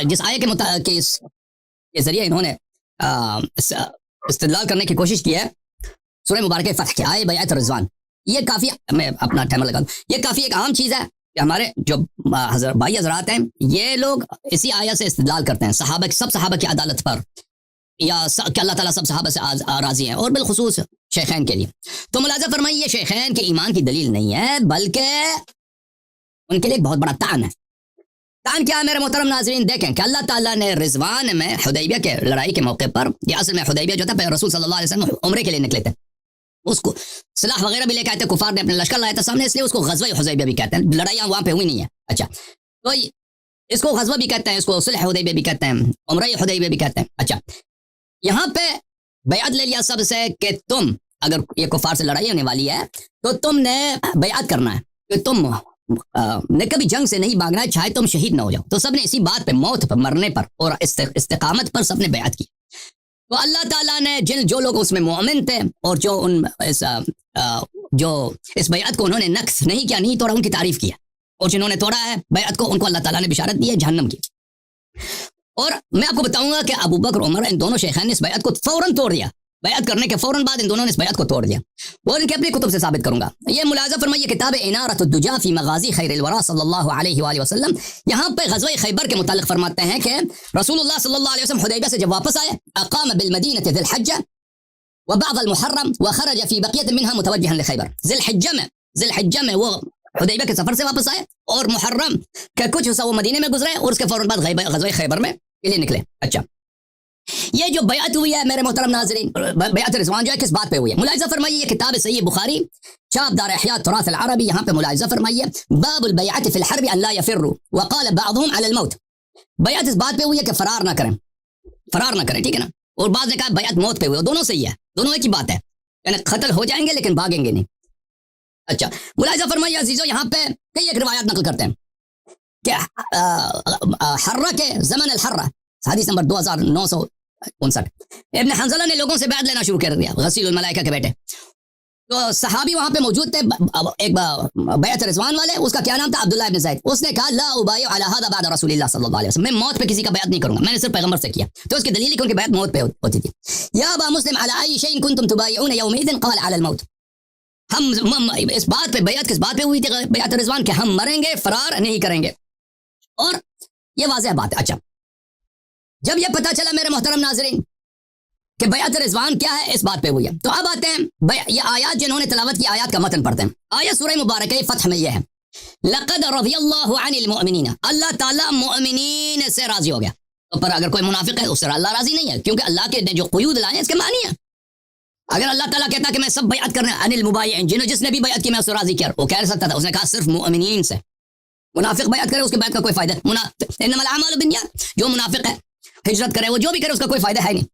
جس آیت کے ذریعے انہوں نے استدلال کرنے کی کوشش کی ہے، سورہ مبارکہ فتح کی آیت بیعت رضوان، یہ کافی، میں اپنا ٹائمر لگا دوں، یہ کافی ایک عام چیز ہے کہ ہمارے جو بھائی حضرات ہیں یہ لوگ اسی آیت سے استدلال کرتے ہیں سب صحابہ کی عدالت پر، یا کہ اللہ تعالیٰ سب صحابہ سے راضی ہیں، اور بالخصوص شیخین کے لیے. تو ملاحظہ فرمائیے یہ شیخین کے ایمان کی دلیل نہیں ہے، بلکہ ان کے لیے ایک بہت بڑا طعن ہے. طعن کیا ہے میرے محترم ناظرین؟ دیکھیں کہ اللہ تعالیٰ نے رضوان میں حدیبیہ کے لڑائی کے موقع پر، یہ اصل میں حدیبیہ جو تھا رسول صلی اللہ علیہ وسلم عمرے کے لیے نکلے تھے، اس کو سلاح وغیرہ بھی لے کے آئے تھے، کفار نے اپنے لشکر لایا تھا سامنے، اس لیے اس کو غزوہ حدیبیہ بھی کہتے ہیں. لڑائیاں وہاں پہ ہوئی نہیں ہے. اچھا، تو اس کو غزوہ بھی کہتے ہیں، اس کو صلح حدیبیہ بھی کہتے ہیں، عمرہ حدیبیہ بھی کہتے ہیں. اچھا، یہاں پہ بیعت لے لیا سب سے کہ تم اگر یہ کفار سے لڑائی ہونے والی ہے تو تم نے بیعت کرنا ہے کہ تم نے کبھی جنگ سے نہیں بھاگنا ہے، چاہے تم شہید نہ ہو جاؤ. تو سب نے اسی بات پہ، موت پر، مرنے پر اور استقامت پر سب نے بیعت کی. تو اللہ تعالیٰ نے جو لوگ اس میں مومن تھے اور جو اس بیعت کو انہوں نے نقص نہیں کیا، نہیں توڑا، ان کی تعریف کیا، اور جنہوں نے توڑا ہے بیعت کو، ان کو اللہ تعالیٰ نے بشارت دی ہے جہنم کی. اور میں آپ کو بتاؤں گا کہ ابو بکر عمر ان دونوں شیخین نے اس بیعت کو فوراً توڑ دیا، بیعت کرنے کے فوراً بعد ان دونوں نے اس بیعت کو توڑ دیا، اور ان کے اپنی کتب سے ثابت کروں گا. یہ ملاحظہ فرمائیے کتاب انارۃ الدجا فی مغازی خیر الورا صلی اللہ علیہ وآلہ وسلم، یہاں پہ غزوہ خیبر کے متعلق فرماتے ہیں کہ رسول اللہ صلی اللہ علیہ وسلم حدیبیہ سے جب واپس آئے، اقام بالمدینہ ذی الحجہ وبعض المحرم وخرج فی بقیۃ منها متوجہا لخیبر. ذی الحجہ میں وہ حدیبیہ کے سفر سے واپس آئے، اور محرم کے کچھ حصہ وہ مدینے میں گزرے، اور اس کے فوراً بعد غزوہ خیبر میں کے لیے نکلے. اچھا، یہ جو بیعت ہوئی ہے میرے محترم ناظرین، بیعت رضوان جو ہے کس بات پہ ہوئی ہے؟ ملاحظہ فرمائیے یہ کتاب صحیح بخاری چاپ دار احیاء تراث العربی، یہاں پہ ملاحظہ فرمائیے باب البیعت فی الحرب ان لا یفروا وقال بعضهم علی الموت. بیعت اس بات پہ ہوئی ہے کہ فرار نہ کریں، ٹھیک ہے نا، اور بعض نے کہا بیعت موت پہ ہوئی، دونوں صحیح ہے، دونوں ایک ہی بات ہے، یعنی قتل ہو جائیں گے لیکن بھاگیں گے نہیں. اچھا، ملاحظہ فرمائیے عزیزو، یہاں پہ کئی ایک روایات نقل کرتے ہیں کہ حرہ کے زمن الحرہ، حدیث نمبر 2959، ابن حنظلہ نے لوگوں سے بیعت لینا شروع کر دیا، غسیل الملائکہ کے بیٹے. تو صحابی وہاں پہ موجود تھے، ایک بیعت رضوان والے، اس کا کیا نام تھا؟ عبداللہ ابن زید. اس نے کہا لا ابایع علی ھذا بعد رسول اللہ صلی اللہ علیہ وسلم، میں موت پہ کسی کا بیعت نہیں کروں گا، میں نے صرف پیغمبر سے کیا. تو اس کی دلیل ہے کہ ان کی بیعت موت پہ ہوتی تھی. یا ابا مسلم علی ای شیء کنتم تبایعون یومئذ قال علی الموت. ہم اس بات پہ، بیعت کس بات پہ ہوئی تھی بیعت رضوان؟ کہ ہم مریں گے، فرار نہیں کریں گے، اور یہ واضح بات ہے. اچھا، جب یہ پتہ چلا میرے محترم ناظرین کہ بیعت رضوان کیا ہے، اس بات پہ ہوئی ہے، تو اب آتے ہیں یہ آیات جنہوں نے تلاوت کی، آیات کا متن پڑھتے ہیں. آیت سورہ مبارکہ فتح میں یہ ہے، لقد رضی اللہ عن المؤمنین، اللہ تعالیٰ مؤمنین سے راضی ہو گیا. تو پر اگر کوئی منافق ہے اس سے اللہ راضی نہیں ہے، کیونکہ اللہ کے جو قیود لائے اس کے معنی ہے. اگر اللہ تعالیٰ کہتا کہ میں سب بیعت کرنے عن المبایعین، جس نے بھی بیعت کی میں اس سے راضی کیا، وہ کہہ سکتا تھا، اس نے کہا صرف مؤمنین سے. منافق بیعت کرے اس کے بیعت کا کوئی فائدہ، انما الاعمال بالنیات، جو منافق ہے ہجرت کرے، وہ جو بھی کرے اس کا کوئی فائدہ ہے نہیں.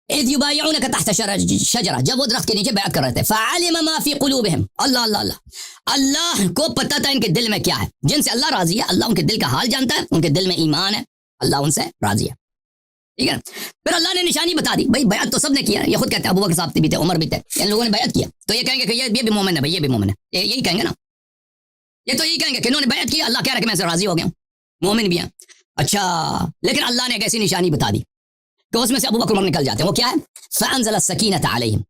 اذ یبایعونک تحت شجرہ، جب وہ درخت کے نیچے بیعت کر رہے تھے، فعلم ما فی قلوبہم، اللہ کو پتہ تھا ان کے دل میں کیا ہے. جن سے اللہ راضی ہے، اللہ ان کے دل کا حال جانتا ہے، ان کے دل میں ایمان ہے، اللہ ان سے راضی ہے. ٹھیک ہے، پھر اللہ نے نشانی بتا دی. بھائی بیعت تو سب نے کیا ہے، یہ خود کہتے ہیں، ابو بکر صاحب بھی تھے، عمر بھی تھے، ان لوگوں نے بیعت کیا. تو یہ کہیں گے کہ یہ بھی مومن ہے، بھائی یہ بھی مومن ہے، یہی کہیں گے نا، یہ تو یہی کہیں گے کہ انہوں نے بیعت کی، اللہ کہہ رہا ہے کہ میں سے راضی ہو گیا ہوں، مومن بھی ہیں. اچھا، لیکن اللہ نے ایک ایسی نشانی بتا دی کہ اس میں سے ابو بکر عمر نکل جاتے ہیں. وہ کیا ہے؟ فانزل السکینۃ علیہم،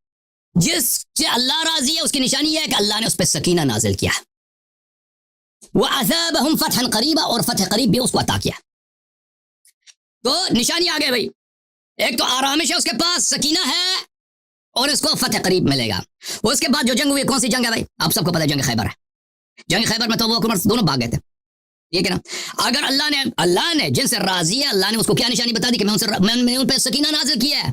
جس سے اللہ راضی ہے اس کی نشانی یہ ہے کہ اللہ نے اس پہ سکینہ نازل کیا، وَأَثَابَهُمْ فَتْحًا قَرِيبًا، اور فتح قریب بھی اس کو عطا کیا. تو نشانی آگے بھائی، ایک تو آرامش ہے اس کے پاس، سکینہ ہے، اور اس کو فتح قریب ملے گا. اس کے بعد جو جنگ ہوئی، کون سی جنگ ہے بھائی؟ آپ سب کو پتہ ہے، جنگ خیبر ہے. جنگ خیبر میں تو ابو بکر عمر دونوں بھاگ گئے تھے، ٹھیک ہے نا. اگر اللہ نے جن سے راضی ہے، اللہ نے اس کو کیا نشانی بتا دی کہ میں ان پہ سکینہ نازل کیا ہے.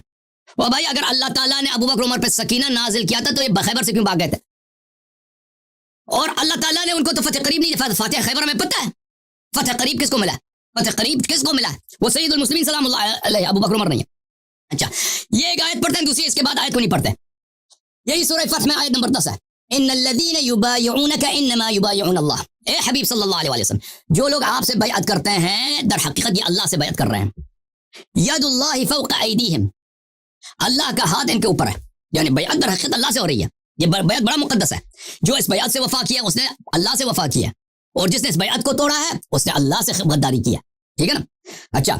اور بھائی اگر اللہ تعالیٰ نے ابو بکر عمر پہ سکینہ نازل کیا تھا تو یہ خیبر سے کیوں بھاگ گئے تھے؟ اور اللہ تعالیٰ نے ان کو تو فتح قریب نہیں، فاتح خیبر میں پتہ ہے فتح قریب کس کو ملا؟ فتح قریب کس کو ملا؟ وہ سید المسلمین سلام اللہ علیہ، ابو بکر عمر نہیں ہے. اچھا، یہ ایک آیت پڑھتے ہیں، دوسری اس کے بعد آیت کو نہیں پڑھتے. یہی سورہ فتح میں آیت نمبر 10 ہے، ان الذین یبایعونک انما یبایعون اللہ. اے حبیب صلی اللہ علیہ وسلم، جو لوگ آپ سے بیعت کرتے ہیں در حقیقت یہ اللہ سے بیعت کر رہے ہیں. ید اللہ فوق ایدیہم، اللہ کا ہاتھ ان کے اوپر ہے، یعنی بیعت در حقیقت اللہ سے ہو رہی ہے. یہ بیعت بڑا مقدس ہے. جو اس بیعت سے وفا کیا اس نے اللہ سے وفا کیا، اور جس نے اس بیعت کو توڑا ہے اس نے اللہ سے غداری کیا. ٹھیک ہے نا. اچھا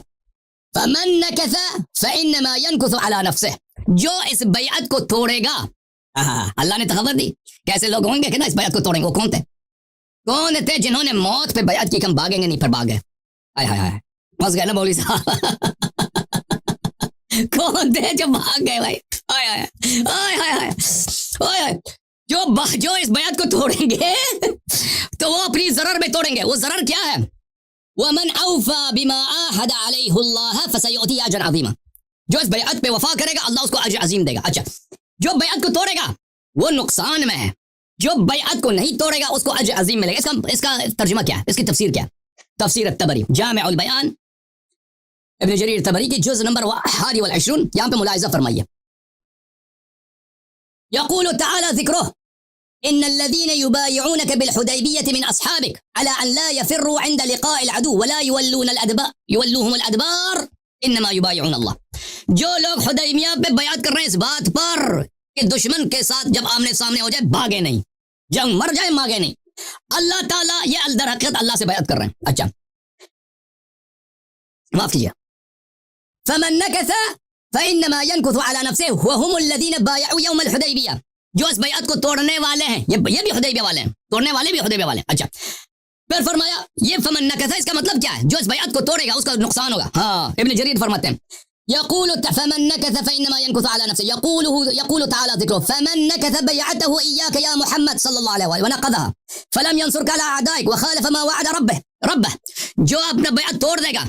فمن نکث فانما ينكث على نفسه، جو اس بیعت کو توڑے گا، اللہ نے تو خبر دی کیسے لوگ ہوں گے کہ نا اس بیعت کو توڑیں گے. وہ کون تھے؟ کون تھے جنہوں نے موت پہ بیعت کی کہ ہم بھاگیں گے نہیں، پھر بھاگ گئے. ہائے ہائے ہائے پھنس گئے نا مولوی صاحب. کون تھے جو بھاگ گئے بھائی؟ ہائے ہائے ہائے ہائے ہائے ہائے. جو اس بیعت کو توڑیں گے تو وہ اپنی ضرر میں توڑیں گے. وہ ضرر کیا ہے؟ وَمَنْ أَوْفَى بِمَا عَاهَدَ عَلَيْهُ اللَّهَ فَسَيُؤْتِيهِ أَجْرًا عَظِيمًا. جو اس بیعت پہ وفا کرے گا اللہ اس کو اجر عظیم دے گا. اچھا جو بیعت کو توڑے گا وہ نقصان میں ہے، جو بیعت کو نہیں توڑے گا اس کو اجر عظیم ملے گا. اس کا ترجمہ کیا ہے؟ اس کی تفسیر کیا ہے؟ تفسیر الطبری جامع البیان ابن جریر طبری کی جز نمبر 21، یہاں پہ ملاحظہ فرمائیے. یقول تعالی ذکرہ ان الذين يبايعونك بالحديبية من اصحابك على ان لا يفروا عند لقاء العدو ولا يولوهم الادبار انما يبايعون الله. جو لوگ حدیبیہ پہ بیعت کر رہے ہیں اس بات پر کہ دشمن کے ساتھ جب آمنے سامنے ہو جائے بھاگے نہیں، جب مر جائے ماگے نہیں، اللہ تعالیٰ یہ در حقیقت اللہ سے بیعت کر رہے ہیں. اچھا معاف کیجیے. فمن نکث فانما ينكث على نفسه وهم الذين بايعوا يوم الحدیبیہ. جو اس بیعت کو توڑنے والے ہیں یہ بھی حدیبیہ والے ہیں، توڑنے والے بھی حدیبیہ والے ہیں. اچھا پھر فرمایا یہ فمن نکث اس کا مطلب کیا ہے؟ جو اس بیعت کو توڑے گا اس کا نقصان ہوگا. ہاں ابن جریر فرماتے ہیں يقول فمن نكث فانما ينكث على نفسه. يقول تعالى ذكره فمن نكث بيعته اياك يا محمد صلى الله عليه وسلم ونقضها فلم ينصرك على اعدائك وخالف ما وعد ربه. جو اپنا بیعت توڑ دے گا،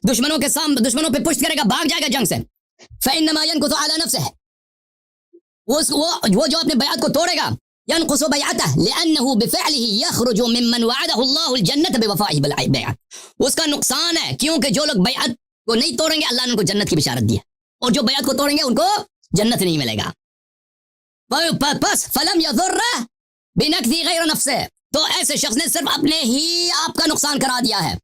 دشمنوں کے سامنے دشمنوں پہ پشت کرے گا، بھاگ جائے گا جنگ سے، فانما ينكث على نفسه. وہ جو اپنے بیعت کو توڑے گا ينقص بیعته لانه بفعله يخرج ممن وعده الله الجنه بوفائه بالبيعه. اس کا نقصان ہے کیونکہ جو لوگ بیعت کو نہیں توڑیں گے اللہ نے ان کو جنت کی بشارت دی ہے، اور جو بیعت کو توڑیں گے ان کو جنت نہیں ملے گا. پس فلم يضر بنكث غير نفسه. تو ایسے شخص نے صرف اپنے ہی آپ کا نقصان کرا دیا ہے.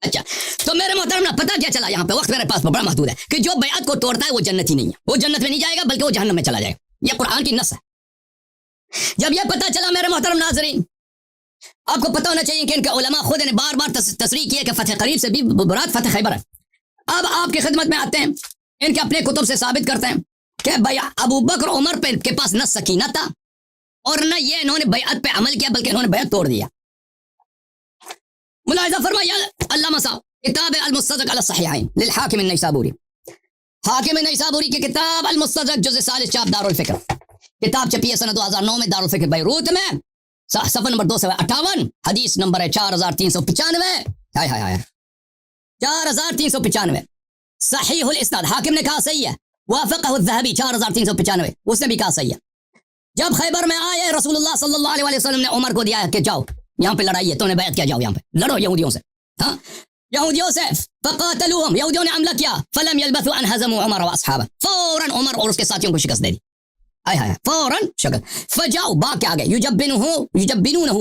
اچھا تو میرے محترم پتہ کیا چلا، یہاں پہ وقت میرے پاس بڑا محدود ہے، کہ جو بیعت کو توڑتا ہے وہ جنت ہی نہیں ہے، وہ جنت میں نہیں جائے گا بلکہ وہ جہنم میں چلا جائے گا. یہ قرآن کی نص ہے. جب یہ پتہ چلا میرے محترم ناظرین، آپ کو پتہ ہونا چاہیے کہ ان کے علماء خود نے بار بار تصریح کی ہے کہ فتح قریب سے بھی مراد فتح خیبر ہے. اب آپ کی خدمت میں آتے ہیں، ان کے اپنے کتب سے ثابت کرتے ہیں کہ ابو بکر عمر کے پاس نہ سکینہ تھا اور نہ یہ انہوں نے بیعت پہ عمل کیا بلکہ انہوں نے بیعت توڑ دیا. ملاحظہ فرمایا علامہ صاحب کتاب المستدرک علی الصحیحین للحاکم النیسابوری، حاکم نیسابوری کی کتاب المستدرک جزء ثالث چاپ دارالفکر، کتاب چھپی ہے سنہ 2009 میں دارالفکر بیروت میں، صفحہ نمبر 258، حدیث نمبر ہے 4395. ہائے ہائے ہائے 4395. صحیح الاسناد، حاکم نے کہا صحیح ہے. وافقہ الذہبی 4395، اس نے بھی کہا صحیح ہے. جب خیبر میں آئے رسول اللہ صلی اللہ علیہ وسلم نے عمر کو دیا کہ جاؤ یہاں پہ لڑائی ہے، تو نے بیعت کیا، جاؤ یہاں پہ لڑو یہودیوں سے. ہاں یہودیوں سے فقاتلوہم، یہودیوں نے حملہ کیا، فلم یلبثوا ان هزموا عمر واصحابہ، فوراً عمر اور اس کے ساتھیوں کو شکست دے دی. آئے ہائے فوراً شکست. فجاؤ باغ کے آگے یجبنونہ،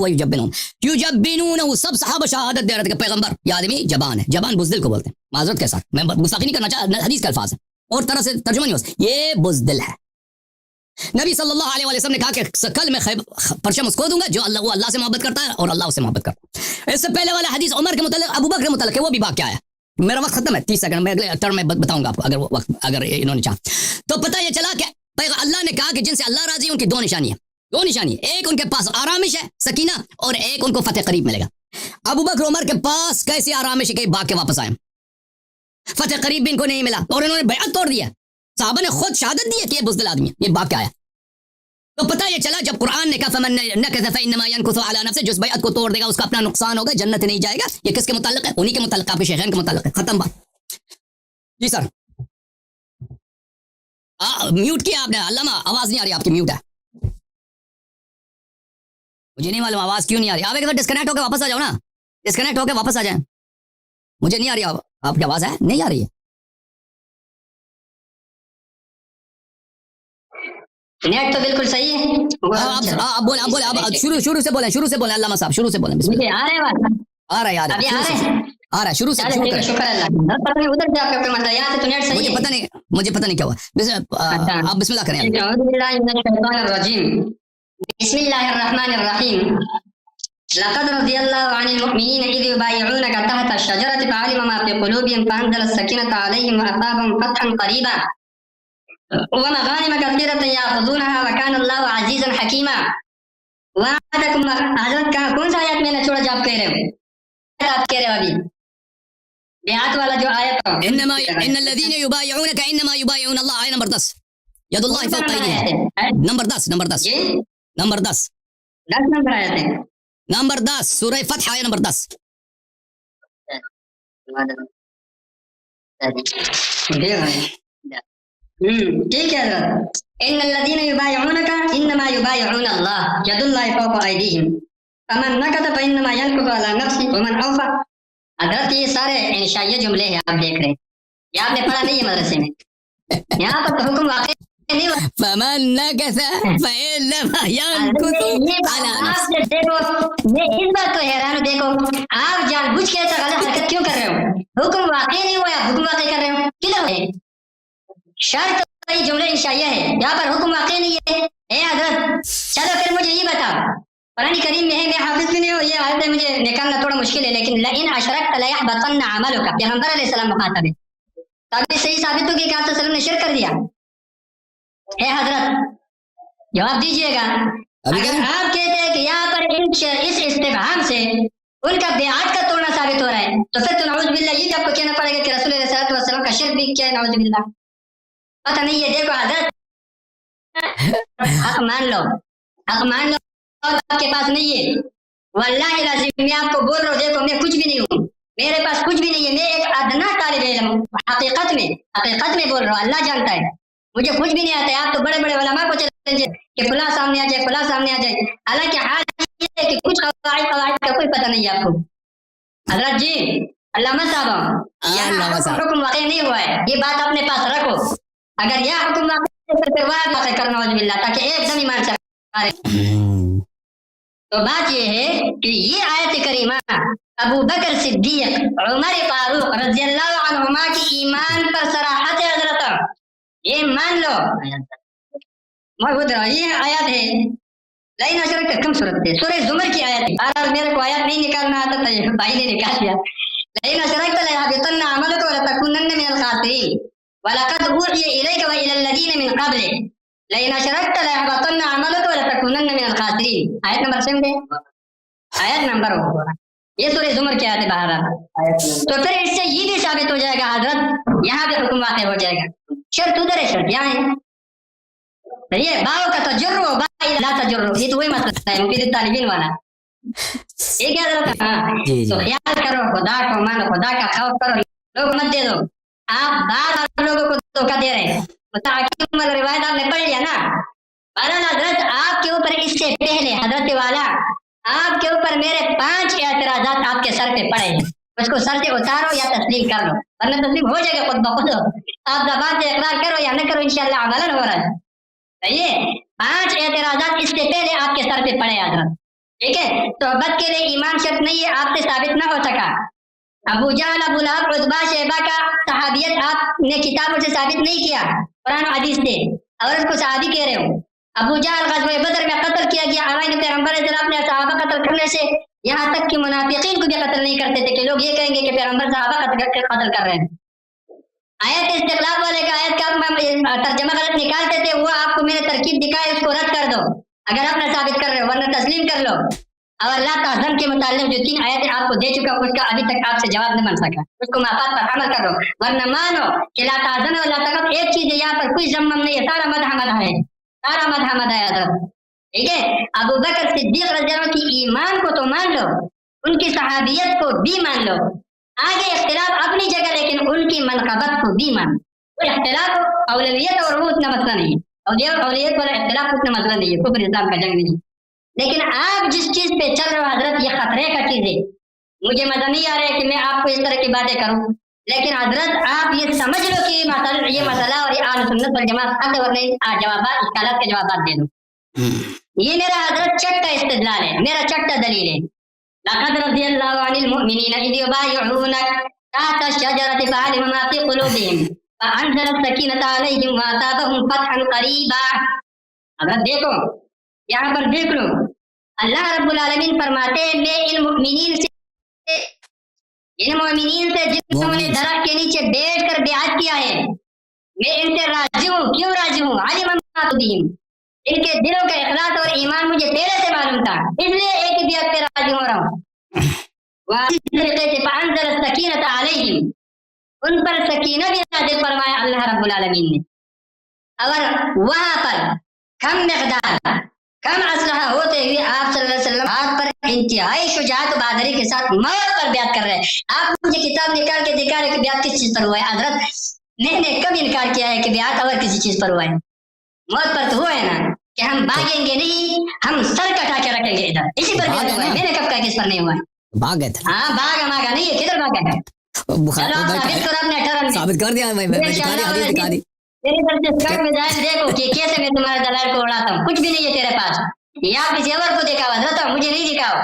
سب صحابہ شہادت دے رہے تھے کہ پیغمبر یہ آدمی جبان ہے، جبان بزدل کو بولتے ہیں، معذرت کے ساتھ میں گستاخی نہیں کرنا چاہتا، حدیث کے الفاظ ہیں اور طرح سے ترجمہ نہیں ہو سکتا، یہ بزدل ہے. نبی صلی اللہ علیہ وسلم نے کہا کہ کل میں پرچم اس کو دوں گا جو وہ اللہ سے محبت کرتا ہے اور اللہ اس سے محبت کرتا ہے. اس سے پہلے والا حدیث عمر کے متعلق، ابو بکر کے متعلق ہے، وہ بھی باغ کیا ہے. میرا وقت ختم ہے، 30 سیکنڈ میں اگلے ٹرم میں بتاؤں گا آپ کو اگر انہوں نے چاہا تو. پتہ یہ چلا کہ اللہ نے کہا کہ جن سے اللہ راضی ان کی دو نشانی ہے، ایک ان کے پاس آرامش ہے سکینہ، اور ایک ان کو فتح قریب ملے گا. ابو بکر عمر کے پاس کیسی آرامش ہے کہ باغ کے واپس آئے، فتح قریب بھی ان کو نہیں ملا اور انہوں نے بیعت توڑ دیا. صحابہ نے خود شہادت دی ہے کہ یہ بزدل آدمی ہے، یہ باغ کے آیا. تو پتہ یہ چلا جب قرآن نے کہا فمن نکث فانما ينكث على نفسه، جس بیعت کو توڑ دے گا اس کا اپنا نقصان ہوگا، جنت نہیں جائے گا. یہ کس کے متعلق ہے؟ انہی کے متعلق، آپ کے شیخین کے متعلق ہے. ختم بات. جی سر میوٹ کیا آپ نے علامہ، آواز نہیں آ رہی آپ کی، میوٹ ہے. مجھے نہیں معلوم آواز کیوں نہیں آ رہی. آپ ایک بار ڈسکنیکٹ ہو کے واپس آ جاؤ نا، ڈسکنیکٹ ہو کے واپس آ جائیں. مجھے نہیں آ رہی آپ کی آواز ہے، نہیں آ رہی ہے. نیٹ تو بالکل صحیح ہے. آپ بولیں آپ شروع سے بولیں علامہ صاحب، شروع سے بولیں. بسم اللہ. آ رہے ہیں، آ رہا ہے شروع سے شکر اللہ. ادھر سے آپ کا پیمنٹ ہے، یہاں سے تو نیٹ صحیح ہے. مجھے پتہ نہیں کیا ہوا. آپ بسم اللہ کریں. اعوذ باللہ من الشیطان الرجیم، بسم اللہ الرحمن الرحیم. لقد رضي الله عن المؤمنين إذ يبايعونك تحت الشجرة فعلم ما في قلوبهم فأنزل السكينة عليهم وأصابهم فتحا قريبا ومغانم كثيرة يأخذونها وكان الله عزيزا حكيما. وعدكم حضرت کا کون سا آیت میں نے چھوڑا جو آپ کہہ رہے ہو؟ آپ کہہ رہے ہو ابھی بیعت والا جو آیت ہو انما ان الذين يبايعونك انما يبايعون الله. آیت نمبر 10. ید اللہ فوق ایدیہم. نمبر 10 نمبر 10 جی نمبر 10 10 نمبر آیت ہے. نمبر 10 سورہ فتح آیت نمبر 10. ٹھیک ہے حضرت. ان الذين يبايعونك انما يبايعون الله يد الله فوق ايديهم فمن نكث فانما ينكث على نفسه ومن اوفى. حضرت یہ سارے انشائیہ جملے ہیں آپ دیکھ رہے ہیں. یہ آپ نے پڑھا نہیں ہے مدرسے میں. یہاں پر تو حکم واقع نہیں ہوا. فمن نكث فإنما ينكث على نفسه. دیکھو میں اس بات تو حیران ہوں. دیکھو آپ جان بوجھ کے ایسا غلط حرکت کیوں کر رہے ہو؟ حکم واقع نہیں ہوا, حکم واقع کر رہے ہو کدھر ہے؟ شرط یہ جملے انشائیہ ہے, یہاں پر حکم واقع نہیں ہے. اے حضرت چلو پھر مجھے یہ بتا, قرآن کریم میں ہے, میں حافظ بھی نہیں ہوں, یہ آیت مجھے نکالنا تھوڑا مشکل ہے, لیکن لئن اشرکت لیحبطن عملک. پیغمبر علیہ السلام مخاطب ہے. تابع صحیح ثابت ہو کہ آپ صلی اللہ علیہ وسلم نے شرک کر دیا. اے حضرت جواب دیجئے گا. اگر آپ کہتے ہیں کہ یہاں پر اس استفہام سے ان کا بیعت کا توڑنا ثابت ہو رہا ہے, تو پھر تو نعوذ باللہ یہ آپ کو کہنا پڑے گا کہ رسول اللہ صلی اللہ علیہ وسلم کا شرک بھی کیا ہے. نعوذ باللہ پتہ نہیں ہے. دیکھو حضرت حق مان لو, حق مان لو, آپ کے پاس نہیں ہے. واللہ العظیم میں آپ کو بول رہا ہوں, دیکھو میں کچھ بھی نہیں ہوں, میرے پاس کچھ بھی نہیں ہے, میں ایک ادنا طالب علم ہوں. حقیقت میں بول رہا ہوں, اللہ جانتا ہے مجھے کچھ بھی نہیں آتا ہے. آپ تو بڑے بڑے علماء کو چیلنج کہ فلاں سامنے آ جائے, فلاں سامنے آ جائے, حالانکہ حال یہ ہے کہ کچھ قواعد کا کوئی پتہ نہیں ہے آپ کو. حضرت جی علامہ صاحب حکم واقع نہیں ہوا ہے, یہ بات اپنے پاس رکھو. اگر یہ حکم واقع پھر واقع کرنا عزب اللہ, تاکہ ایک دم ایمان سے. تو بات یہ ہے کہ یہ آیت کریمہ ابو بکر صدیق, عمر فاروق رضی اللہ عنہما کی ایمان پر صراحت ہے. حضرت یہ مان لو. یہ آیات ہے لئن اشرکت, کم صورت ہے, سورہ زمر کی آیت ہے. میرے کو آیات نہیں نکالنا آتا تھا, بھائی نے نکال دیا. لئن اشرکت لیحبطن عملک ولتکونن من الخاسرین وَلَقَدْ أُوحِيَ إِلَيْكَ وَإِلَى الَّذِينَ مِنْ قَبْلِكَ لَئِنْ أَشْرَكْتَ لَيَحْبَطَنَّ عَمَلُكَ وَلَتَكُونَنَّ مِنَ الْخَاسِرِينَ. آیت نمبر سمجھے, آیت نمبر ہو, یہ سورہ زمر کی آیت ہے باہر. تو پھر اس سے یہ بھی ثابت ہو جائے گا حضرت یہاں پہ حکم واقع ہو جائے گا. شرط ادھر ہے, شرط یہاں ہے. یہ باؤ کا تجرو بائی لا تجرو, یہ تو وہی مسئلہ ہے مفید طالبین والا. یہ کیا حضرت, ہاں تو خیال کرو, خدا کو مانو, خدا کا خوف کرو, لوگ مت دے دو. آپ بعض لوگوں کو دھوکہ دے رہے ہیں. روایت آپ نے پڑھ لیا نا. بہرحال حضرت آپ کے اوپر اس سے پہلے حضرت والا آپ کے اوپر میرے 5 اعتراضات آپ کے سر پہ پڑے ہیں. اس کو سر سے اتارو یا تسلیم کر لو, ورنہ تسلیم ہو جائے گا خود بخود. آپ زبان سے اقرار کرو یا نہ کرو, انشاءاللہ عملاً ہو رہا ہے. یہ 5 اعتراضات اس سے پہلے آپ کے سر پہ پڑے حضرت. ٹھیک ہے, صحبت کے لیے ایمان شرط نہیں ہے, آپ سے ثابت نہ ہو سکا. ابو جہل, ابو لہب, عتبہ, شیبہ کا صحابیت آپ نے کتابوں سے ثابت نہیں کیا, قرآن و حدیث سے, اور اس کو صحابی کہہ رہے ہو. ابو جہل غزوہ بدر میں قتل کیا گیا, عوائن پیغمبر اسلام نے صحابہ قتل کرنے سے یہاں تک کہ منافقین کو بھی قتل نہیں کرتے تھے کہ لوگ یہ کہیں گے کہ پیغمبر صحابہ قتل کر رہے ہیں. آیت استقلال والے کا آیت کا ترجمہ غلط نکالتے تھے, وہ آپ کو میں نے ترکیب دکھائی, اس کو رد کر دو اگر آپ نے ثابت کر رہے ہو, ورنہ تسلیم کر لو. اور اللہ تعظم کے متعلق جو 3 آیتیں آپ کو دے چکا, اس کا ابھی تک آپ سے جواب نہیں بن سکا. اس کو مافات پر عمل کرو, ورنہ مانو کہ لا تعظم اور لا تقف ایک چیز ہے. یہاں پر کوئی ضمم نہیں ہے, سارا مدح ہے, سارا مدح ہے حضرت. ٹھیک ہے, ابو بکر صدیق رضی اللہ عنہ کی ایمان کو تو مان لو, ان کی صحابیت کو بھی مان لو. آگے اختلاف اپنی جگہ, لیکن ان کی منقبت کو بھی مان. کوئی اختلاف اولویت اور وہ اتنا مسئلہ نہیں ہے, اولویت والا اختلاف اتنا مسئلہ نہیں ہے, کفر اسلام کا جنگ نہیں. لیکن آپ جس چیز پہ چل رہے ہو حضرت, یہ خطرے کا چیز ہے. مجھے مزہ نہیں آ رہا ہے کہ میں آپ کو اس طرح کی باتیں کروں, لیکن حضرت آپ یہ سمجھ لو کہ یہ مسئلہ اور یہ اہل سنت والجماعت حق اور نہیں, جوابات اشکالات کے جوابات دے دو. یہ میرا حضرت چٹا استدلال ہے, میرا چٹا دلیل ہے. لقد رضی اللہ عن المؤمنین اذ یبایعونک تحت الشجرۃ فعلم ما فی قلوبہم فانزل السکینۃ علیہم واصابہم فتحا قریبا. حضرت دیکھو, یہاں پر دیکھ لو, اللہ رب العالمین فرماتے ہیں میں ان مومنین سے جنہوں نے درخت کے نیچے بیٹھ کر بیعت کیا ہے میں ان سے راضی ہوں. کیوں راضی ہوں؟ علم ما تبین، ان کے دلوں کا اخلاص اور ایمان مجھے پہلے سے معلوم تھا، اس لیے ایک ہی بیعت پہ راضی ہو رہا ہوں. اس طریقے سے فانزل السکینۃ علیہم، ان پر سکینہ بھی نازل فرمایا اللہ رب العالمین نے. اور وہاں پر کم مقدار کم اسلحہ ہوتے ہوئے آپ صلی اللہ علیہ وسلم ہاتھ پر انتہائی شجاعت و بہادری کے ساتھ موت پر بیعت کر رہے ہیں. آپ مجھے کتاب نکال کے دکھا رہے کہ بیعت کس چیز پر ہوا ہے. حضرت نے کب انکار کیا ہے کہ بیعت اور کسی چیز پر ہوا ہے؟ موت پر تو ہوا ہے نا کہ ہم بھاگیں گے نہیں، ہم سر کٹا کے رکھیں گے ادھر، اسی پر بیعت ہوا ہے. میں نے کب کہا کس پر نہیں ہوا ہے؟ بھاگ گئے تھے. ہاں بھاگا ماگا نہیں ہے، کدھر بھاگا ہے؟ ثابت کر دیا میں میری طرف سے اسکرٹ میں جائے دیکھو کہ کیسے میں تمہارے دلائل کو اڑاتا ہوں. کچھ بھی نہیں ہے تیرے پاس، یا کسی اور کو دکھاوا دیتا ہوں، مجھے نہیں دکھاؤ.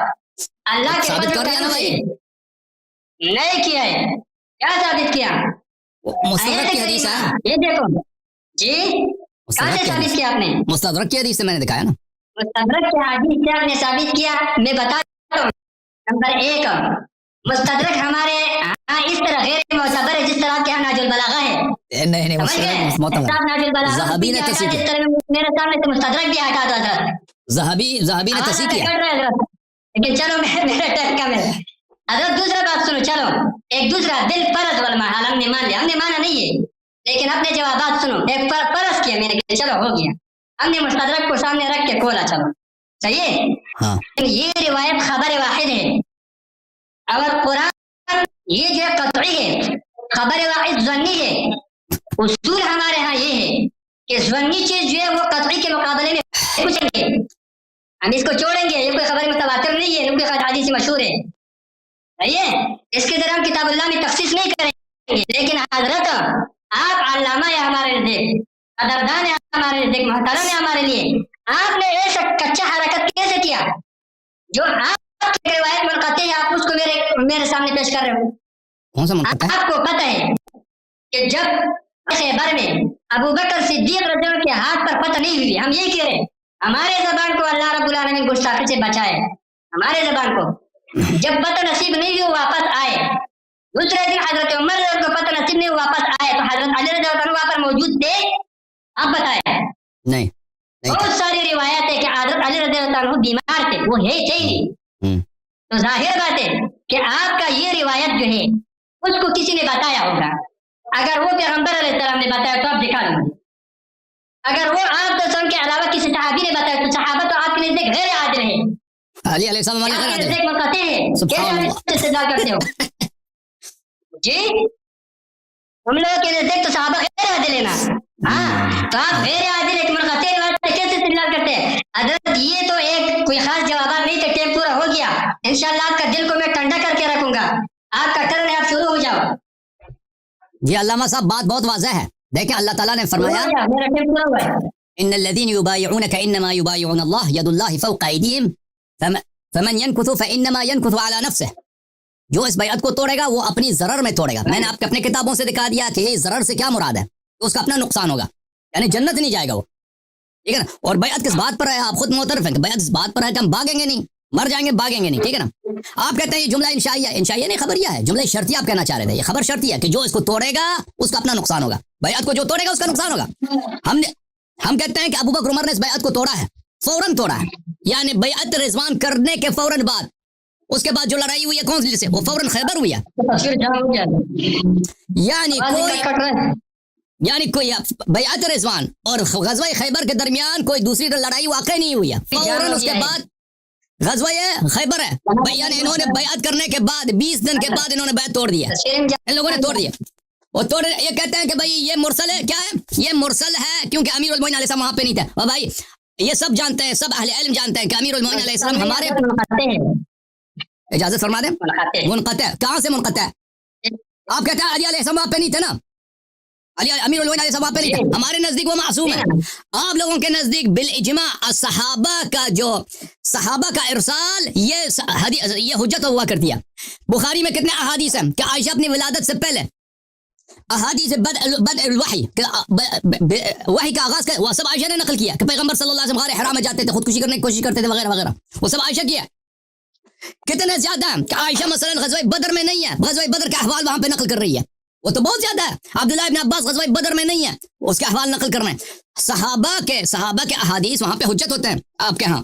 اللہ کے ثابت کر دیا نا بھائی. نہیں کیا ہے. کیا ثابت کیا؟ مستدرک کی حدیث ہے. یہ دیکھو جی کہاں سے ثابت کیا آپ نے؟ مستدرک کی حدیث سے میں نے دکھایا نا. مستدرک کی حدیث سے آپ نے ثابت کیا. میں بتا ہوں. نمبر 1 مستدرک ہمارے ہاں اس طرح غیر معتبر ہے جس طرح آپ کے یہاں ناج البلاغہ ہے. نہیں زہبی نے تصحیح کیا. میرے سامنے سے مستدرک بھی ہٹا دو حضرت. زہبی نے تصحیح کیا. لیکن چلو میرا ٹائم کم ہے حضرت. دوسرا بات سنو. چلو ایک دوسرا دل فرض والمحال ہم نے مان لیا، ہم نے مانا نہیں ہے لیکن اپنے جوابات سنو. ایک فرض کیا میں نے، چلو ہو گیا. ہم نے مستدرک کو سامنے رکھ کے کھولا. چلو صحیح ہے. یہ روایت خبر واحد ہے اور قرآن یہ جو قطعی ہے، خبر واحد ظنی ہے. اصول ہمارے ہاں یہ ہے کہ ظنی چیز جو ہے وہ قطعی کے مقابلے میں پوچھیں گے، ہم اس کو چھوڑیں گے. یہ کوئی خبر متواتر نہیں ہے، کوئی حدیث مشہور ہے. صحیح ہے. اس کے ذرا ہم کتاب اللہ میں تخصیص نہیں کریں گے. لیکن حضرت آپ علامہ ہے ہمارے نزدیک، قدردان ہے ہمارے نزدیک، محترم ہے ہمارے لیے. آپ نے ایسا کچا حرکت کیسے کیا جو آپ کی روایت منقطع ہے آپ اس کو میرے سامنے پیش کر رہے ہو؟ کون سا منقطع ہے؟ آپ کو پتہ ہے کہ جب خیبر میں ابو بکر صدیق رضی اللہ عنہ کے ہاتھ پر فتح نہیں ہوئی، ہم یہی کہہ رہے ہیں ہمارے زبان کو اللہ رب العالمین گستاخی سے بچائے. ہمارے زبان کو جب فتح نصیب نہیں ہوئی واپس آئے. دوسرے دن حضرت عمر رضی اللہ عنہ کو فتح نصیب نہیں ہوئی واپس آئے تو حضرت علی رضی اللہ عنہ وہاں پر موجود تھے؟ آپ بتائیں. نہیں. بہت ساری روایت ہے کہ حضرت علی رضی اللہ عنہ بیمار تھے، وہ ہے چاہیے. تو ظاہر بات ہے کہ آپ کا یہ روایت جو ہے اس کو کسی نے بتایا ہوگا. اگر وہ پیغمبر علیہ السلام نے بتایا تو آپ دکھا دیں گے. اگر وہ آپ کے علاوہ کسی صحابی نے بتایا تو صحابہ تو آپ کے نزدیک غیر عادل ہیں. علی علیہ السلام غیر عادل ہیں. منقطع ہے. سبحان اللہ. کیسے استدلال کرتے ہو جی؟ ہم لوگوں کے نزدیک تو صحابہ غیر عادل ہے نا. ہاں تو آپ غیر عادل ایک منقطع روایت سے کیسے استدلال کرتے ہیں؟ حضرت یہ تو ایک کوئی خاص جوابات نہیں تھے. ٹائم پورا ہو گیا. انشاءاللہ آپ کا دل کو میں ٹھنڈا کر کے رکھوں گا. آپ کا ٹرن ہے، آپ شروع ہو جاؤ. جی علامہ صاحب بات بہت واضح ہے. دیکھیں اللہ تعالیٰ نے فرمایا ان الذين يبايعونك انما يبايعون الله يد الله فوق ايديهم فمن ينكث فانما ينكث على نفسه. جو اس بیعت کو توڑے گا وہ اپنی ضرر میں توڑے گا. میں نے آپ کو اپنے کتابوں سے دکھا دیا کہ ضرر سے کیا مراد ہے. اس کا اپنا نقصان ہوگا، یعنی جنت نہیں جائے گا وہ. ٹھیک ہے نا. اور بیعت کس بات پر ہے؟ آپ خود معترف ہیں کہ بیعت اس بات پر ہے کہ ہم بھاگیں گے نہیں، مر جائیں گے بھاگیں گے نہیں. ٹھیک ہے نا. آپ کہتے ہیں یہ جملہ انشائیہ نہیں خبریہ ہے. جملہ شرطیہ آپ کہنا چاہ رہے تھے. یہ خبر شرطیہ ہے کہ جو اس کو توڑے گا اس کا اپنا نقصان ہوگا. بیعت کو جو توڑے گا اس کا نقصان ہوگا. ہم کہتے ہیں کہ ابو بکر عمر نے اس بیعت کو توڑا ہے، فوراً توڑا ہے. یعنی بیعت رضوان کرنے کے فوراً بعد، اس کے بعد جو لڑائی ہوئی ہے کون سی سے، وہ فوراً خیبر ہوئی ہے. یعنی کوئی بیعت رضوان اور غزوہ خیبر کے درمیان کوئی دوسری لڑائی واقع نہیں ہوئی ہے. فوراً اس کے بعد غزوہ خیبر ہے. یعنی انہوں نے بیعت کرنے کے بعد 20 دن کے بعد انہوں نے بیعت توڑ دیا. ان لوگوں نے توڑ دیا. وہ توڑ یہ کہتے ہیں کہ بھائی یہ مرسل ہے. کیا ہے یہ؟ مرسل ہے کیونکہ امیر المومنین علیہ السلام وہاں پہ نہیں تھے. اور بھائی یہ سب جانتے ہیں، سب اہل علم جانتے ہیں کہ امیر المومنین علیہ السلام ہمارے اجازت فرما دیں منقطع. کہاں سے منقطع ہے؟ آپ کہتے ہیں علی علیہ السلام وہاں پہ نہیں تھے نا. علی امیر المومنین علیہ السلام وہاں پہ نہیں تھے. ہمارے نزدیک وہ معصوم ہے. آپ لوگوں کے نزدیک بالاجماع صحابہ کا ارسال یہ حجت ہوا کرتی ہے. بخاری میں کتنے احادیث ہیں کہ عائشہ اپنی ولادت سے پہلے احادیث بدء الوحی وحی کا آغاز وہ سب عائشہ نے نقل کیا کہ پیغمبر صلی اللہ علیہ وسلم غار حرا میں جاتے تھے، خودکشی کرنے کی کوشش کرتے تھے وغیرہ وغیرہ، وہ سب عائشہ کیا. کتنے زیادہ کہ عائشہ مثلا غزوہ بدر میں نہیں ہے، غزوہ بدر کا احوال وہاں پہ نقل کر رہی ہے، وہ تو بہت زیادہ ہے. عبداللہ ابن عباس غزوہ بدر میں نہیں ہے، اس کے احوال نقل کر رہے ہیں. صحابہ کے احادیث وہاں پہ حجت ہوتے ہیں آپ کے ہاں،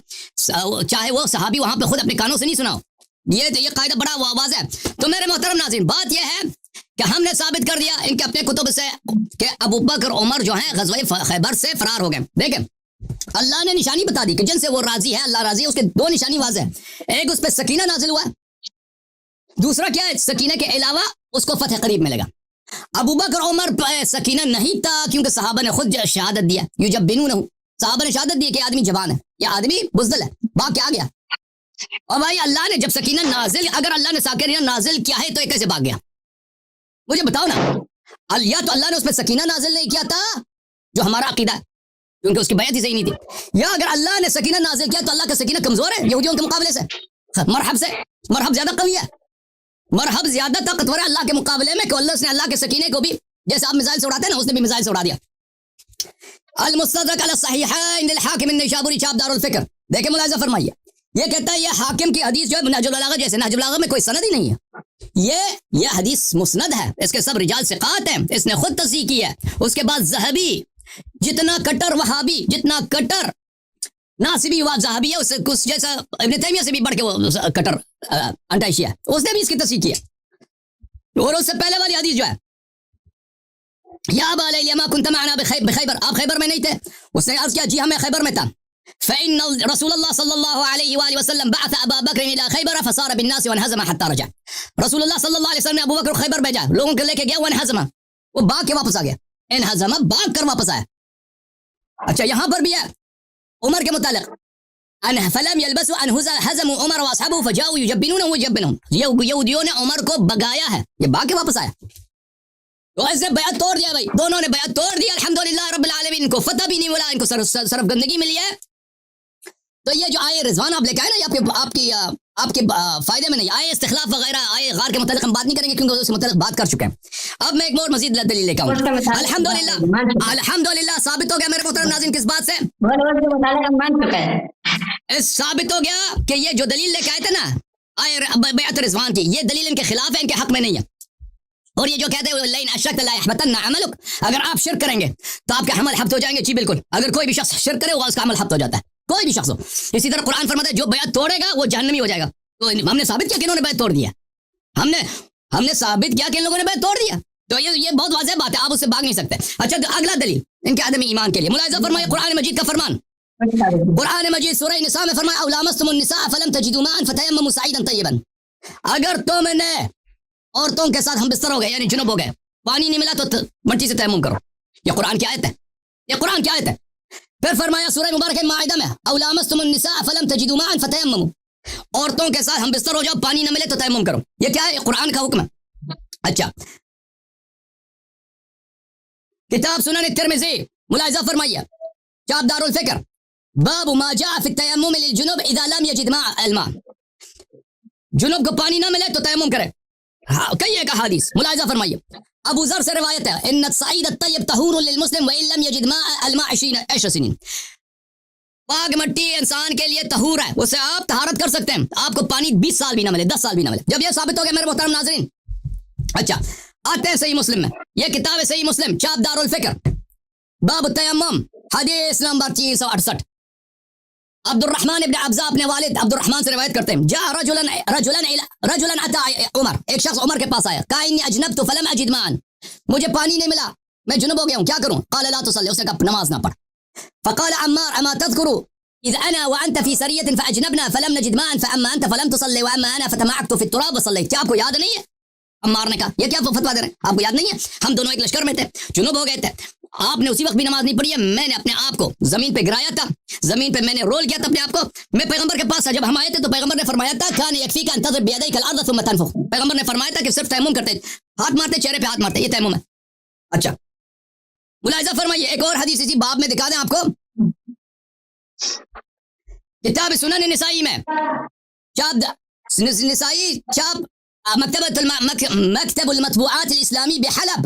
چاہے وہ صحابی وہاں پہ خود اپنے کانوں سے نہیں سناؤ. یہ قاعدہ بڑا واضح ہے. تو میرے محترم ناظرین، بات یہ ہے کہ ہم نے ثابت کر دیا ان کے اپنے کتب سے کہ ابو بکر عمر جو ہیں غزوہ خیبر سے فرار ہو گئے. دیکھیں اللہ نے نشانی بتا دی کہ جن سے وہ راضی ہے، اللہ راضی ہے، اس کے دو نشانی واضح ہے. ایک اس پہ سکینہ نازل ہوا، دوسرا کیا ہے، سکینہ کے علاوہ اس کو فتح قریب ملے گا. ابو بکر عمر سکینہ نہیں تھا کیونکہ صحابہ نے خود شہادت دیا، یجبنونہ، صحابہ نے شہادت دی کہ آدمی جوان ہے، یہ آدمی بزدل ہے، باغ کیا گیا. اور بھائی اللہ نے جب سکینہ نازل، اگر اللہ نے سکینہ نازل کیا ہے تو یہ کیسے بھاگ گیا؟ مجھے بتاؤ نا. یا تو اللہ نے اس پہ سکینہ نازل نہیں کیا تھا جو ہمارا عقیدہ ہے کیونکہ اس کی بیعت ہی صحیح نہیں تھی، یا اگر اللہ نے سکینہ نازل کیا تو اللہ کا سکینہ کمزور ہے یہودیوں کے مقابلے سے، مرحب زیادہ قوی ہے، مرحب زیادہ طاقتور ہے اللہ کے مقابلے میں، کہ اللہ نے اللہ کے سکینے کو بھی جیسے آپ میزائل سے اڑاتے ہیں نا، اس نے بھی میزائل سے اڑا دیا. المستدرک علی الصحیحین للحاکم النیشابوری، چاپ دار الفکر. دیکھیں ملاحظہ فرمائیے، یہ کہتا ہے یہ حاکم کی حدیث جو ہے نہج البلاغہ جیسے، نہج البلاغہ میں کوئی سند ہی نہیں ہے، یہ حدیث مسند ہے، اس کے سب رجال ثقات ہیں، اس نے خود تصحیح کی ہے. اس کے بعد ذہبی، جتنا کٹر وہابی، جتنا کٹر ناصبی ہوا ذہبی ہے، اس سے کچھ جیسا ابن تیمیہ سے بھی بڑھ کے وہ کٹر انٹائشیا ہے، اس نے بھی اس کی تصحیح کی ہے. اور اس سے پہلے والی حدیث جو ہے، یا ابا لیلی ما کنت معنا بخیبر، آپ خیبر میں نہیں تھے، اس نے عرض کیا جی ہاں میں خیبر میں تھا. فإن رسول الله صلى الله عليه وآله وسلم بعث أبا بكر إلى خيبر فصار بالناس وانهزم حتى رجع. رسول اللہ صلی اللہ علیہ وسلم نے ابو بکر خیبر بھیجا، لوگوں کو لے کے گیا، وانهزم، وہ بھاگ کے واپس آ گیا، انهزم بھاگ کر واپس آیا. اچھا یہاں پر بھی ہے عمر کے متعلق، ان فلم يلبسوا ان هزموا عمر واصحابه فجاءوا يجبنونه ويجبنهم، یہودیوں نے عمر کو بگایا ہے، یہ بھاگ کے واپس آیا. تو ایسے بیعت توڑ دیا بھائی، دونوں نے بیعت توڑ دیا، الحمدللہ رب العالمین، ان کو فتح بھی نہیں ملا، ان کو صرف گندگی ملی ہے. تو یہ جو آئے رضوان آپ لے کے آئے نا، یہ آپ کے فائدے میں نہیں، آئے استخلاف وغیرہ، آئے غار کے متعلق ہم بات نہیں کریں گے کیونکہ اس کے متعلق بات کر چکے ہیں. اب میں ایک اور مزید دلیل لے کے آؤں. الحمدللہ ثابت ہو گیا میرے محترم ناظرین کس بات سے؟ ثابت ہو گیا کہ یہ جو دلیل لے کے آئے تھے نا آئے بیعت رضوان کی، یہ دلیل ان کے خلاف ہے، ان کے حق میں نہیں ہے. اور یہ جو کہتے ہیں لئن اشرکت لا یحبطن عملک، اگر آپ شرک کریں گے تو آپ کے عمل حبط ہو جائیں گے. جی بالکل، اگر کوئی بھی شخص شرک کرے وہ اس کا عمل حبط ہو جاتا ہے، کوئی بھی شخص ہو. اسی طرح قرآن فرماتا ہے جو بیعت توڑے گا وہ جہنمی ہو جائے گا. تو ہم نے ثابت کیا کہ انہوں نے بیعت توڑ دیا، ہم نے ثابت کیا کہ ان لوگوں نے بیعت توڑ دیا. تو یہ بہت واضح بات ہے، آپ اس سے بھاگ نہیں سکتے. اچھا تو اگلا دلیل ان کے عدم ایمان کے لیے، ملاحظہ فرمائے قرآن مجید کا فرمان، قرآن مجید سورہ نساء میں فرمایا او لامستم النساء فلم تجدوا ماء فتیمموا صعیدا طیبا، اگر تم نے عورتوں کے ساتھ ہم بستر ہو گئے یعنی جنب ہو گئے، پانی نہیں ملا تو مٹی سے تیمم کرو. یہ قرآن کی آیت ہے، یہ قرآن کی آیت ہے. پھر فرمایا سورہ مبارکہ مائدہ میں او لامستم النساء فلم تجدوا ماء فتیمموا، عورتوں کے ساتھ ہم بستر ہو جاؤ، پانی نہ ملے تو تیمم کرو. یہ کیا ہے؟ یہ قرآن کا حکم ہے. اچھا کتاب سنن الترمذی ملاحظہ فرمائیے، چاپ دار الفکر، باب ما جاء فی التیمم للجنوب اذا لم یجد ماء الماء، جنوب کو پانی نہ ملے تو تیمم کرے. کئی ایک احادیث ملاحظہ فرمائیے. ابو ذر سے روایت ہے ان الصعید الطیب طہور للمسلم وان لم یجد ماء الماء 20 سنین، پاک مٹی انسان کے لیے طہور ہے، اسے آپ طہارت کر سکتے ہیں، آپ کو پانی 20 سال بھی نہ ملے، 10 سال بھی نہ ملے. جب یہ ثابت ہو گیا میرے محترم ناظرین، اچھا آتے ہیں صحیح مسلم میں. یہ کتاب ہے صحیح مسلم، چاپ دار الفکر، باب التیمم، حدیث نمبر 368. عبد الرحمن ابن عبزہ اپنے والد عبد الرحمن سے روایت کرتے ہیں، جاء رجلا اتى عمر، ایک شخص عمر کے پاس آیا، کہا انی اجنبت فلم اجد ماء، مجھے پانی نہیں ملا، میں جنب ہو گیا ہوں، کیا کروں؟ قال لا تصلی، اس نے کہا نماز نہ پڑھ. فقال عمار اما تذكر اذ انا وانت في سريه فاجنبنا فلم نجد ماء فاما انت فلم تصلي واما انا فتمعكت في التراب وصليت، کیا آپ کو یاد نہیں ہے؟ عمار نے کہا یہ کیا فتوا دے رہے ہیں، آپ کو یاد نہیں ہے؟ ہم دونوں ایک لشکر میں تھے، جنوب ہو گئے تھے، آپ نے اسی وقت بھی نماز نہیں پڑھی ہے، میں نے اپنے آپ کو زمین پہ گرایا تھا، زمین پہ میں نے رول کیا تھا اپنے آپ کو. میں پیغمبر کے پاس تھا، جب ہم آئے تھے تو پیغمبر نے فرمایا تھا کان یکفیک ان تضرب بیدیک الارض ثم تنفخ، پیغمبر نے فرمایا تھا کہ صرف تیمم کرتے، ہاتھ مارتے، چہرے پہ ہاتھ مارتے، یہ تیمم ہے. اچھا ملاحظہ فرمائیے، ایک اور حدیث اسی باب میں دکھا دیں آپ کو، کتاب سنن نسائی میں، چاپ نسائی، چاپ مکتب المطبوعات الاسلامی بحلب،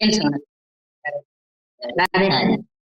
329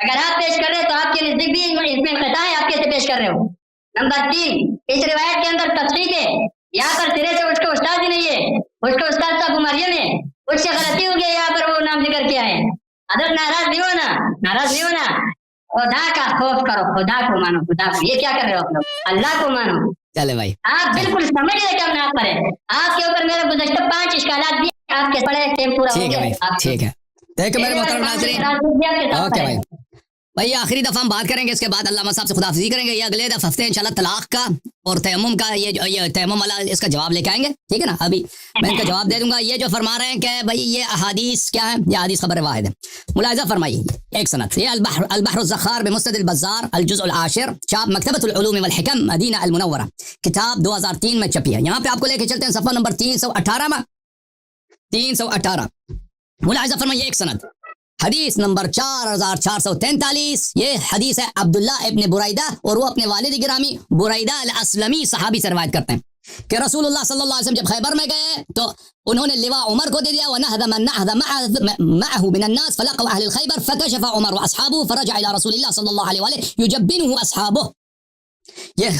اگر آپ پیش کر رہے ہیں تو آپ کے نزدیک بھی اس میں انقطاع ہے, آپ کیسے پیش کر رہے ہو؟ نمبر 3, اس روایت کے اندر تصدیق ہے, یہاں پر سرے سے اس کا استاد ہی نہیں ہے, اس کا استاد تو ابو مریم ہے, اس سے غلطی ہو گئی, یہاں پر وہ نام ذکر کیا ہے. حضرت ناراض نہیں ہونا, ناراض نہیں ہونا, خدا کا خوف کرو, خدا کو مانو, خدا کو. یہ کیا کر رہے ہو آپ لوگ, اللہ کو مانو. چلے بھائی آپ بالکل سمجھ رہے کہ ہم آپ پر ہے, آپ کے اوپر میرے گزشتہ 5 اشکالات بھی آپ کے پڑے ٹائم پورا ہو ٹھیک ہے گیا. بھائی, ٹھیک ہے. دیکھو میرے محترم ناظرین, اوکے بھائی, بھائی آخری دفعہ ہم بات کریں گے, اس کے بعد علامہ صاحب سے خداحافظی کریں گے. یہ اگلے ہفتے انشاءاللہ طلاق کا اور تیمم کا یہ تیمم والا اس کا جواب لے کے آئیں گے, ٹھیک ہے نا. ابھی میں ان کا جواب دے دوں گا. یہ جو فرما رہے ہیں کہ بھائی یہ احادیث کیا ہے, یہ احادیث خبر واحد ہے. ملاحظہ فرمائیے ایک سند, یہ البحر الزخار بمسند البزار الجزء العاشر, چاپ مکتبۃ العلوم والحکم مدینہ المنورہ, کتاب 2003 میں چھپی ہے. یہاں پہ آپ کو لے کے چلتے ہیں صفحہ نمبر 318 میں, 318. ملاحظہ فرمائیے ایک سند, حدیث نمبر 4443. یہ حدیث ہے عبداللہ ابن برائدہ, اور وہ اپنے والد گرامی برائدہ الاسلمی صحابی سے روایت کرتے ہیں کہ رسول اللہ صلی اللہ علیہ وسلم جب خیبر میں گئے تو انہوں نے لواء عمر کو دے دیا, وَنَهَذَ مَنْ نَهَذَ مَعَهُ مِنَ النَّاسِ فَلَقَوْا أَهْلِ الْخَيْبَرِ فَكَشَفَ عُمَرُ وَأَصْحَابُهُ فَرَجَعَ إِلَى رَسُولِ اللَّهِ صلی اللہ علیہ وآلہ يُجَبِّنُهُ أَصْحَابُهُ. یہ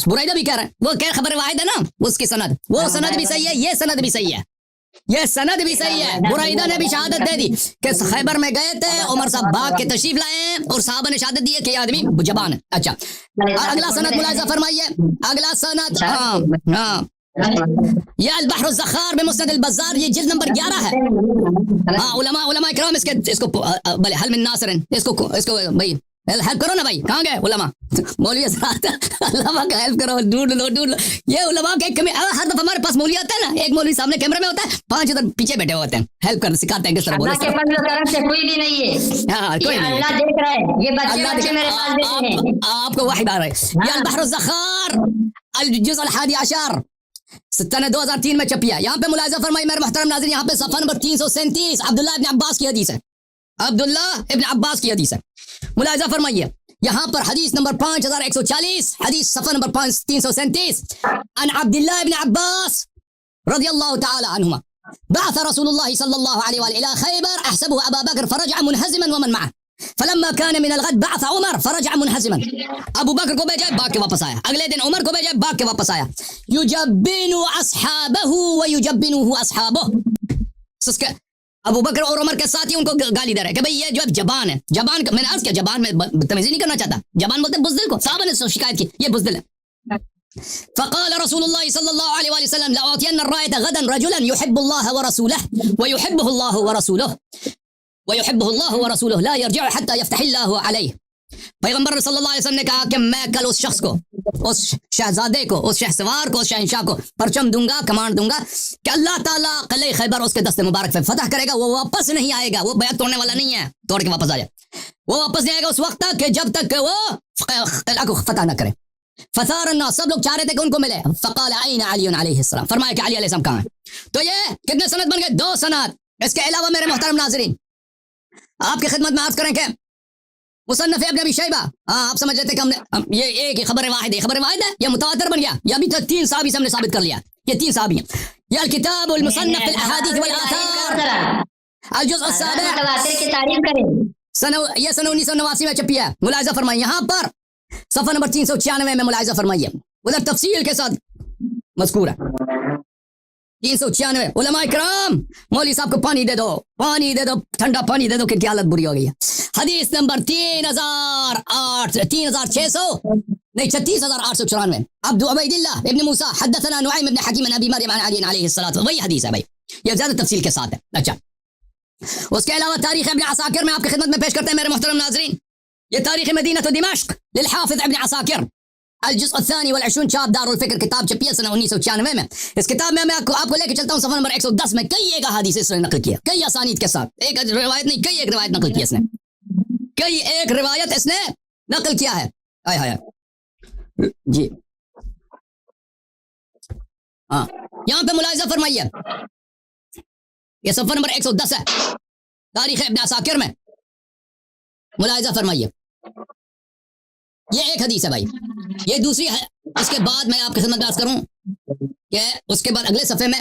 برائدہ بھی کہہ رہے ہیں, وہ کہہ خبر واحد ہے نا, اس کی سند, وہ سند بھی صحیح ہے, یہ سند بھی صحیح ہے, یہ سند بھی صحیح ہے. برائدہ نے بھی شہادت دے دی کہ خیبر میں گئے تھے, عمر صاحب بھاگ کے تشریف لائے ہیں, اور صحابہ نے شہادت دی ہے کہ یہ آدمی جبان ہے. اچھا, اگلا سند ملاحظہ فرمائیے, اگلا سند, ہاں یہ البحر الزخار بمسند البزار, یہ جلد نمبر 11 ہے. ہاں علماء اکرام اس کو بھلے حل من ناصر, اس کو بھائی ہیلپ کرو نا بھائی. کہاں گئے علماء, مولوی حضرات, علماء کا ہیلپ کرو, ڈھونڈ لو. یہ علماء کے کمی, ہر دفعہ ہمارے پاس مولوی آتا ہے نا, ایک مولوی سامنے کیمرے میں ہوتا ہے, 5 ادھر پیچھے بیٹھے ہوتے ہیں, ہیلپ کر سکھاتے ہیں کس طرح بولو. اللہ کے فضل و کرم سے کوئی بھی نہیں ہے, ہاں کوئی نہیں, اللہ دیکھ رہا ہے. یہ بچے میرے پاس بیٹھے ہیں, آپ کو واحد آ رہا ہے. یہ البحر الزخار الجزء الحادی عشر, سنہ 2003 میں چھپی ہے. یہاں پہ ملاحظہ فرمائی میرے محترم ناظرین, یہاں پہ صفحہ نمبر 337 عبداللہ ابن عباس کی حدیث ہے, عبداللہ ابن عباس کی حدیث ہے. ملاحظہ فرمائیے یہاں پر حدیث نمبر 5140, حدیث صفحہ نمبر 337, عن عبداللہ ابن عباس رضی اللہ تعالی عنہما بعث رسول اللہ صلی اللہ علیہ وآلہ الى خیبر احسبه ابا بکر فرجع منہزما ومن معه فلما كان من الغد بعث عمر فرجع منہزما. ابو بکر کو بھیجا, باغ کے واپس آیا. اگلے دن عمر کو بھیجا, باغ کے واپس آیا. یجبن اصحابه ويجبنه اصحابه. ابو بکر اور عمر کے ساتھ ہی ان کو گالی دے رہے کہ بھئی یہ جو جبان ہے, جبان میں نے عرض کیا جبان میں بدتمیزی نہیں کرنا چاہتا, جبان بولتے ہیں بزدل کو, صحابہ نے شکایت کی یہ بزدل ہے. فقال رسول الله صلى الله عليه وآله وسلم لأعطين الراية غدا رجلا يحب الله ورسوله ويحبه الله ورسوله لا يرجع حتى يفتح الله عليه. پیغمبر صلی اللہ علیہ وسلم نے کہا کہ میں کل اس شخص کو, اس شہزادے کو, اس شہسوار کو, اس شہنشاہ کو پرچم دوں گا, کمانڈ دوں گا کہ اللہ تعالیٰ قلعہ خیبر اس کے دست مبارک پہ فتح کرے گا, وہ واپس نہیں آئے گا, وہ بیعت توڑنے والا نہیں ہے, توڑ کے واپس آ جائے, وہ واپس نہیں آئے گا اس وقت تک کہ جب تک کہ وہ قلعہ کو فتح نہ کرے. فثار الناس, سب لوگ چاہ رہے تھے کہ ان کو ملے. فقال عین علی علیہ السلام, فرمایا کہ علی علیہ السلام کہاں ہیں. تو یہ کتنے سند بن گئے, 2 سند. اس کے علاوہ میرے محترم ناظرین آپ کی خدمت میں عرض کریں کہ مصنف ابن ابی شیبہ, ہاں آپ سمجھ لیتے کہ ہم نے یہ ایک ہی خبر واحد ہے, یہ متواتر بن گیا, یہ ابھی تک 3 صحابی سے ہم نے ثابت کر لیا, یہ 3 صحابی ہیں. یہ الکتاب المصنف فی الاحادیث والآثار الجزء السابع, متواتر کی تعریف کریں. یہ سنہ 1989 میں چھپی ہے. ملاحظہ فرمائیے یہاں پر صفحہ نمبر 396 میں ملاحظہ فرمائیے, ادھر تفصیل کے ساتھ مذکور ہے. 396. علماء کرام, مولوی صاحب کو پانی دے دو, ٹھنڈا پانی دے دو کہ حالت بری ہو گئی ہے. حدیث نمبر 3694 عبد عبید اللہ ابن موسیٰ حدثنا نعیم ابن حکیم عن ابی مریم عن علی علیہ الصلوۃ, وہی حدیث ہے بھائی, یہ زیادہ تفصیل کے ساتھ ہے. اچھا, اس کے علاوہ تاریخ ابن عساکر میں آپ کی خدمت میں پیش کرتے ہیں میرے محترم ناظرین. یہ تاریخ مدینہ دمشق للحافظ ابن عساکر الجزء الثاني والعشرون, چاپ دار الفکر, کتاب چھپی ہے سنہ 1996 میں. اس کتاب میں آپ کو لے کے چلتا ہوں صفحہ نمبر 110 میں. کئی ایک احادیث اس نے نقل کیا, کئی اسانید کے ساتھ, ایک روایت نہیں, کئی ایک روایت نقل کیا اس نے, کئی ایک روایت اس نے نقل کیا ہے. آئے ہائے جی, ہاں یہاں پہ ملاحظہ فرمائیے, یہ صفحہ نمبر 110 ہے تاریخ ابن عساکر میں. ملاحظہ فرمائیے یہ ایک حدیث ہے بھائی. یہ دوسری ہے. اس کے بعد میں آپ کی خدمت عرض کروں کہ اس کے بعد اگلے صفحے میں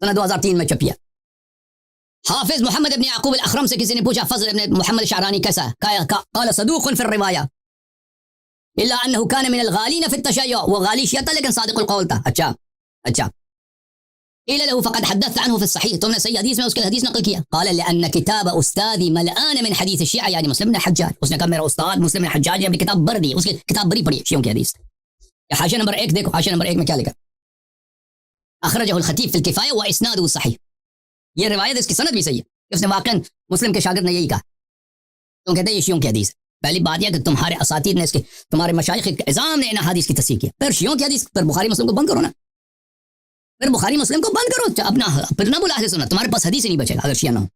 سنہ 2003 میں چھپی ہے. حافظ محمد ابن یعقوب الاخرم سے کسی نے پوچھا فضل ابن محمد شعرانی کیسا ہے؟ قال صدوق فی الرواية الا انه كان من الغالين في التشيع. وہ غالی شیعہ تھا لیکن صادق القول تھا. اچھا قيل له فقد حدثت عنه في الصحيح. تم نے صحیح حدیث میں اس کے حدیث نقل کیا. قال لان كتاب استاذي ملآن من حديث الشيعة يعني مسلم بن الحجاج. اس نے کہا میرا استاد مسلم بن الحجاج نے اپنی کتاب بھر دی. اس کی کتاب بھری پڑھی شیعوں کی حدیث. حاشیہ نمبر 1 دیکھو. حاشیہ نمبر 1 میں کیا لکھا؟ اخرجه الخطيب في الكفاية واسناده صحيح. یہ روایت اس کی سند بھی صحیح ہے. اس نے واقعا مسلم کے شاگرد نے یہی کہا. تم کہتے ہیں یہ شیعوں کی حدیث. پہلی بات یہ کہ تمہارے اساتید نے اس کے تمہارے مشائخ اعظام نے ان حدیث کی تصحیح کی. پھر شیعوں کی حدیث پر بخاری مسلم کو بند کرو نا. پھر بخاری مسلم کو بند کرو. اپنا پھر نہ بولا اہل سنت. تمہارے پاس حدیث ہی نہیں بچے گا اگر شیعہ نہ ہو.